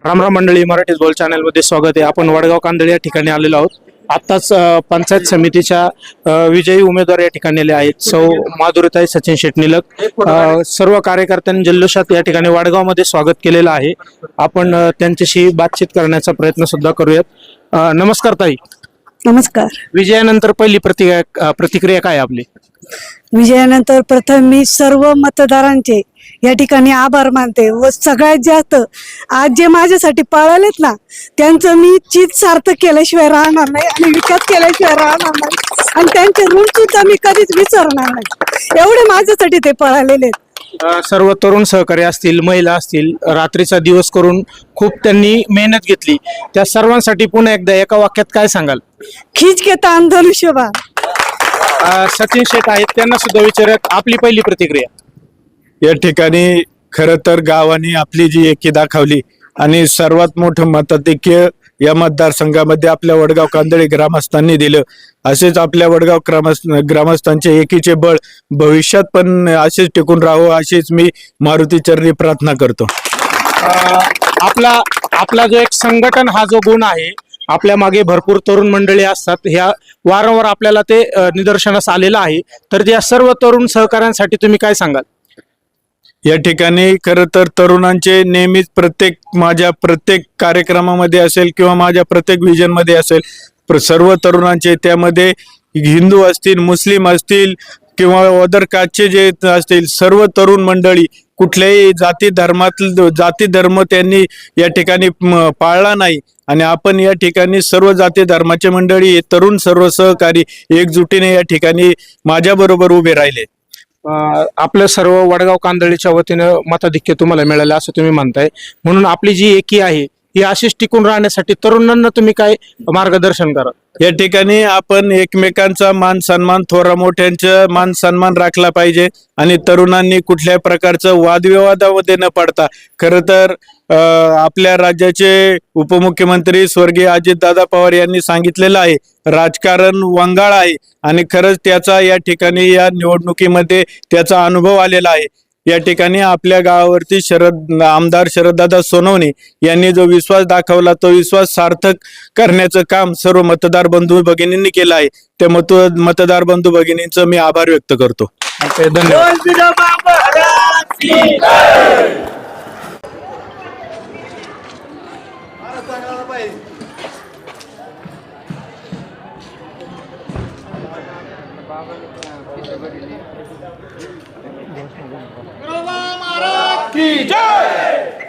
रामराम मंडळी, मराठी बोल चॅनल मध्ये स्वागत आहे. आपण वडगाव कांदळी या ठिकाणी आलेलो आहोत. आताच पंचायत समितीच्या विजयी उमेदवार या ठिकाणी आले आहेत. सौ माधुरीताई सचिन शेटनिलक सर्व कार्यकर्त्यांनी जल्लोषात या ठिकाणी वडगाव मध्ये स्वागत केलेलं आहे. आपण त्यांच्याशी बातचीत करण्याचा प्रयत्न सुद्धा करूयात. नमस्कार ताई. नमस्कार. विजयानंतर पहिली प्रतिक्रिया काय आपली? विजयानंतर प्रथम मी सर्व मतदारांचे या ठिकाणी आभार मानते व सगळ्यात जास्त आज जे माझ्यासाठी पळालेत ना त्यांचं मी चित सार्थक केल्याशिवाय राहणार नाही आणि विकास केल्याशिवाय राहणार नाही आणि त्यांचे ऋण सुद्धा मी कधीच विसरणार नाही. एवढे माझ्यासाठी ते पळालेले आहेत. सर्व तरुण सहकारी असतील, महिला असतील, रात्रीचा दिवस करून खूप त्यांनी मेहनत घेतली. त्या सर्वांसाठी पुन्हा एकदा एका वाक्यात काय सांगाल? खिच के तान धनुष्यबाण. सचिन शेट आहेत, त्यांना सुद्धा विचारत आपली पहिली प्रतिक्रिया. या ठिकाणी खरं तर गावाने आपली जी एकी दाखवली आणि सर्वात मोठं मताधिक्य या मतदारसंघामध्ये आपल्या वडगाव कांदळी ग्रामस्थांनी दिलं. असेच आपल्या वडगाव ग्रामस्थांचे एकीचे बळ भविष्यात पण असेच टिकून राहावं अशीच मी मारुती चरणी प्रार्थना करतो. आपला जो एक संघटन हा जो गुण आहे, आपल्या मागे भरपूर तरुण मंडळी असतात, ह्या वारंवार आपल्याला ते निदर्शनास आलेलं आहे. तर या सर्व तरुण सहकाऱ्यांसाठी तुम्ही काय सांगाल? या ठिकाणी खरं तर तरुणांचे नेहमीच माझ्या प्रत्येक कार्यक्रमामध्ये असेल किंवा माझ्या प्रत्येक विजन मध्ये असेल सर्व तरुणांचे, त्यामध्ये हिंदू असतील, मुस्लिम असतील किंवा अदर कास्टचे जे असतील सर्व तरुण मंडळी, कुठल्याही जाती धर्म त्यांनी या ठिकाणी पाळला नाही आणि आपण या ठिकाणी सर्व जाती धर्माचे मंडळी तरुण सर्व सहकारी एकजुटीने या ठिकाणी माझ्या बरोबर उभे राहिले. आपलं सर्व वडगाव कांदळीच्या वतीनं मताधिक्य तुम्हाला मिळालं असं तुम्ही म्हणताय, म्हणून आपली जी एकी आहे ही अशीच टिकून राहण्यासाठी तरुणांना तुम्ही काय मार्गदर्शन करा? या ठिकाणी आपण एकमेकांचा मान सन्मान, थोरा मोठ्यांचा मान सन्मान राखला पाहिजे आणि तरुणांनी कुठल्याही प्रकारचं वादविवादामध्ये न पडता, खरं तर आपल्या राज्याचे उपमुख्यमंत्री स्वर्गीय अजितदादा पवार यांनी सांगितलेलं आहे, राजकारण वंगाळ आहे आणि खरंच त्याचा या ठिकाणी या निवडणुकीमध्ये त्याचा अनुभव आलेला आहे. या ठिकाणी आपल्या गावावरती आमदार शरददादा सोनवणे यांनी जो विश्वास दाखवला तो विश्वास सार्थक करण्याचं काम सर्व मतदार बंधू भगिनींनी केलं आहे. त्या मतदार बंधू भगिनींचं मी आभार व्यक्त करतो. धन्यवाद. की जय.